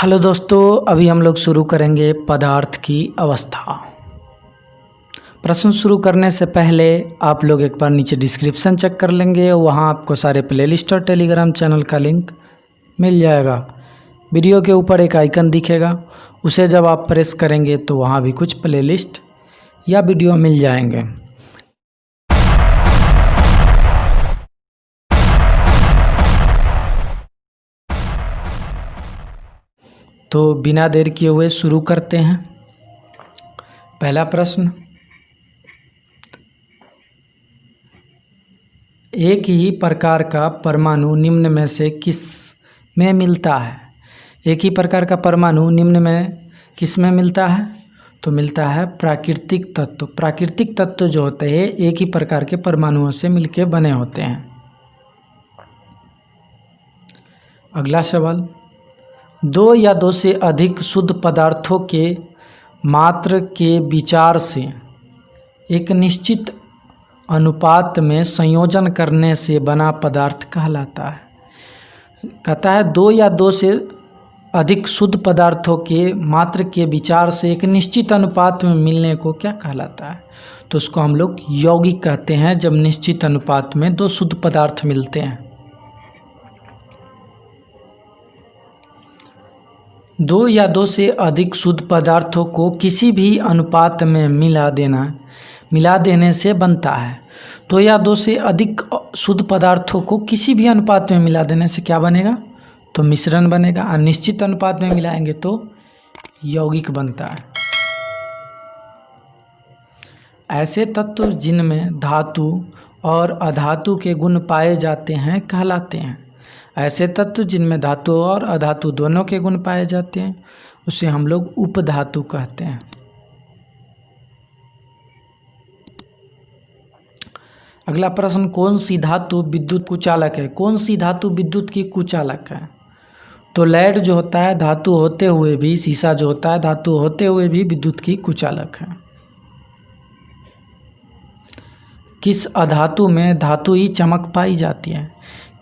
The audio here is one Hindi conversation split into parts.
हेलो दोस्तों, अभी हम लोग शुरू करेंगे पदार्थ की अवस्था। प्रश्न शुरू करने से पहले आप लोग एक बार नीचे डिस्क्रिप्शन चेक कर लेंगे, वहाँ आपको सारे प्लेलिस्ट और टेलीग्राम चैनल का लिंक मिल जाएगा। वीडियो के ऊपर एक आइकन दिखेगा, उसे जब आप प्रेस करेंगे तो वहाँ भी कुछ प्लेलिस्ट या वीडियो मिल जाएंगे। तो बिना देर किए हुए शुरू करते हैं। पहला प्रश्न, एक ही प्रकार का परमाणु निम्न में से किस में मिलता है? एक ही प्रकार का परमाणु निम्न में किस में मिलता है? तो मिलता है प्राकृतिक तत्व। प्राकृतिक तत्व जो होते हैं एक ही प्रकार के परमाणुओं से मिलके बने होते हैं। अगला सवाल, दो या दो से अधिक शुद्ध पदार्थों के मात्रा के विचार से एक निश्चित अनुपात में संयोजन करने से बना पदार्थ कहलाता है। कहता है दो या दो से अधिक शुद्ध पदार्थों के मात्रा के विचार से एक निश्चित अनुपात में मिलने को क्या कहलाता है? तो उसको हम लोग यौगिक कहते हैं, जब निश्चित अनुपात में दो शुद्ध पदार्थ मिलते हैं। दो या दो से अधिक शुद्ध पदार्थों को किसी भी अनुपात में मिला देने से बनता है। दो या दो से अधिक शुद्ध पदार्थों को किसी भी अनुपात में मिला देने से क्या बनेगा? तो मिश्रण बनेगा। और निश्चित अनुपात में मिलाएंगे तो यौगिक बनता है। ऐसे तत्व जिनमें धातु और अधातु के गुण पाए जाते हैं कहलाते हैं। ऐसे तत्व जिनमें धातु और अधातु दोनों के गुण पाए जाते हैं उसे हम लोग उपधातु कहते हैं। अगला प्रश्न, कौन सी धातु विद्युत कुचालक है? कौन सी धातु विद्युत की कुचालक है? तो लेड जो होता है धातु होते हुए भी, शीशा जो होता है धातु होते हुए भी विद्युत की कुचालक है। किस अधातु में धातु ही चमक पाई जाती है?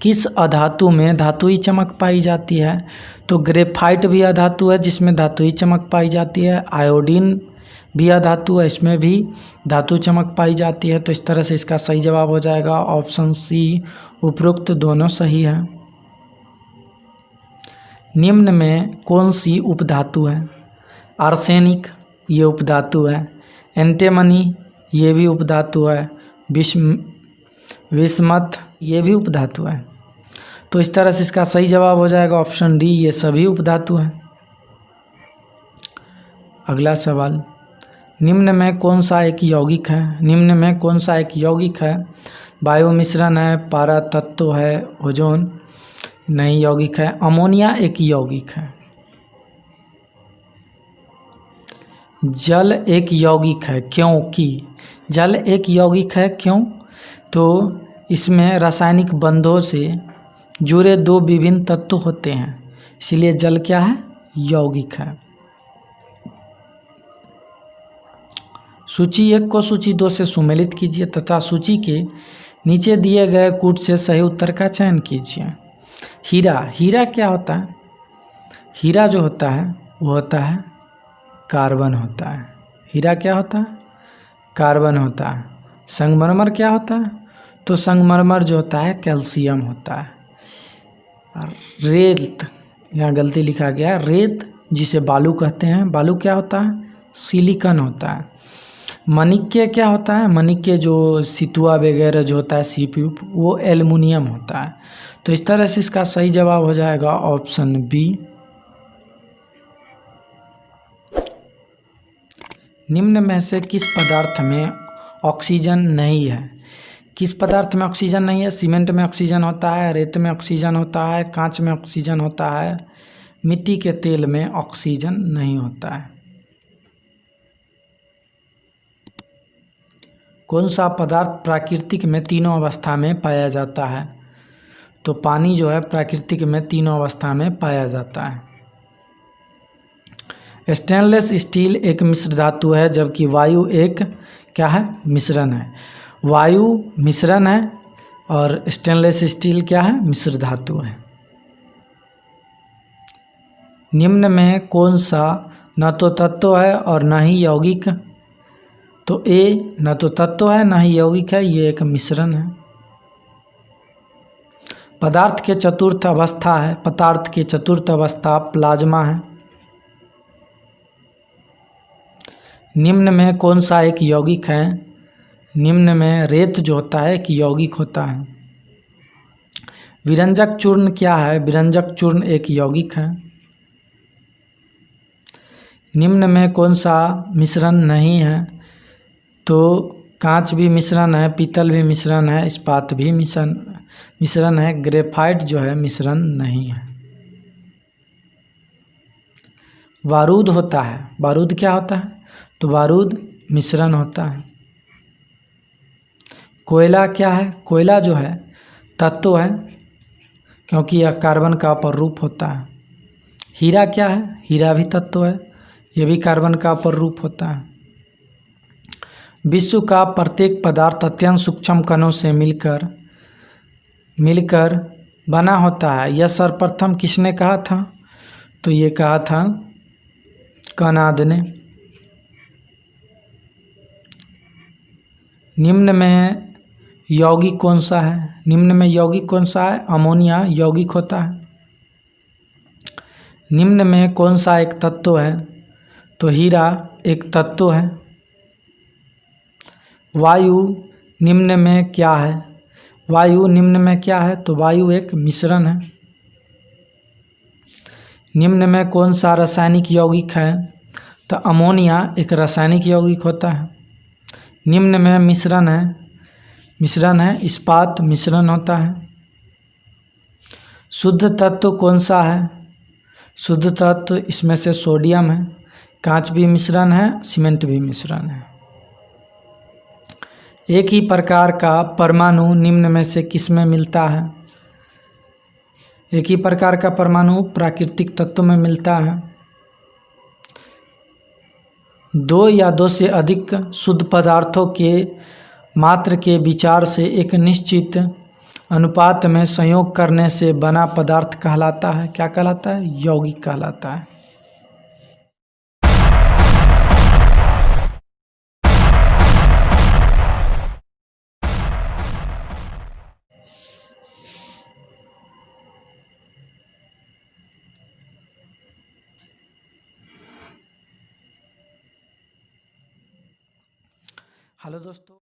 किस अधातु में धातु ही चमक पाई जाती है? तो ग्रेफाइट भी अधातु है जिसमें धातु ही चमक पाई जाती है। आयोडीन भी अधातु है, इसमें भी धातु चमक पाई जाती है। तो इस तरह से इसका सही जवाब हो जाएगा ऑप्शन सी, उपरोक्त दोनों सही है। निम्न में कौन सी उपधातु है? आर्सेनिक ये उपधातु है। एंटीमनी ये भी उपधातु है। विस्मथ ये भी उपधातु है। तो इस तरह से इसका सही जवाब हो जाएगा ऑप्शन डी, ये सभी उपधातु हैं। अगला सवाल, निम्न में कौन सा एक यौगिक है? निम्न में कौन सा एक यौगिक है? वायु मिश्रण है, पारा तत्व है, ओजोन नहीं यौगिक है। अमोनिया एक यौगिक है। जल एक यौगिक है क्योंकि जल एक यौगिक है क्यों? तो इसमें रासायनिक बंधों से जुड़े दो विभिन्न तत्व होते हैं, इसलिए जल क्या है? यौगिक है। सूची 1 को सूची 2 से सुमेलित कीजिए तथा सूची के नीचे दिए गए कूट से सही उत्तर का चयन कीजिए। हीरा क्या होता है? हीरा जो होता है वो होता है कार्बन होता है। हीरा क्या होता है? कार्बन होता है। संगमरमर क्या होता है? तो संगमरमर जो होता है कैल्शियम होता है। रेत, यहाँ गलती लिखा गया है, रेत जिसे बालू कहते हैं, बालू क्या होता है? सिलिकॉन होता है। मणिक्य क्या होता है? मणिक्य जो सितुआ वगैरह जो होता है सीपी, वो एल्युमिनियम होता है। तो इस तरह से इसका सही जवाब हो जाएगा ऑप्शन बी। निम्न में से किस पदार्थ में ऑक्सीजन नहीं है? किस पदार्थ में ऑक्सीजन नहीं है? सीमेंट में ऑक्सीजन होता है, रेत में ऑक्सीजन होता है, कांच में ऑक्सीजन होता है, मिट्टी के तेल में ऑक्सीजन नहीं होता है। कौन सा पदार्थ प्राकृतिक में तीनों अवस्था में पाया जाता है? तो पानी जो है प्राकृतिक में तीनों अवस्था में पाया जाता है। स्टेनलेस स्टील एक मिश्र धातु है जबकि वायु एक क्या है? मिश्रण है। वायु मिश्रण है और स्टेनलेस स्टील क्या है? मिश्र धातु है। निम्न में कौन सा न तो तत्व है और न ही यौगिक? तो ए न तो तत्व है न ही यौगिक है, ये एक मिश्रण है। पदार्थ के चतुर्थ अवस्था है, पदार्थ की चतुर्थ अवस्था प्लाज्मा है। निम्न में कौन सा एक यौगिक है? निम्न में रेत जो होता है एक यौगिक होता है। विरंजक चूर्ण क्या है? विरंजक चूर्ण एक यौगिक है। निम्न में कौन सा मिश्रण नहीं है? तो कांच भी मिश्रण है, पीतल भी मिश्रण है, इस्पात भी मिश्रण है, ग्रेफाइट जो है मिश्रण नहीं है। बारूद होता है, बारूद क्या होता है? तो बारूद मिश्रण होता है। कोयला क्या है? कोयला जो है तत्व है, क्योंकि यह कार्बन का अपर रूप होता है। हीरा क्या है? हीरा भी तत्व है, यह भी कार्बन का अपर रूप होता है। विश्व का प्रत्येक पदार्थ अत्यंत सूक्ष्म कणों से मिलकर बना होता है, यह सर्वप्रथम किसने कहा था? तो ये कहा था कनाद ने। निम्न में यौगिक कौन सा है? निम्न में यौगिक कौन सा है? अमोनिया यौगिक होता है। निम्न में कौन सा एक तत्व है? तो हीरा एक तत्व है। वायु निम्न में क्या है? वायु निम्न में क्या है? तो वायु एक मिश्रण है। निम्न में कौन सा रासायनिक यौगिक है? तो अमोनिया एक रासायनिक यौगिक होता है। निम्न में मिश्रण है, इस्पात मिश्रण होता है। शुद्ध तत्व कौन सा है? शुद्ध तत्व इसमें से सोडियम है। कांच भी मिश्रण है, सीमेंट भी मिश्रण है। एक ही प्रकार का परमाणु निम्न में से किस में मिलता है? एक ही प्रकार का परमाणु प्राकृतिक तत्व में मिलता है। दो या दो से अधिक शुद्ध पदार्थों के मात्र के विचार से एक निश्चित अनुपात में संयोग करने से बना पदार्थ कहलाता है। क्या कहलाता है? यौगिक कहलाता है। हेलो दोस्तों।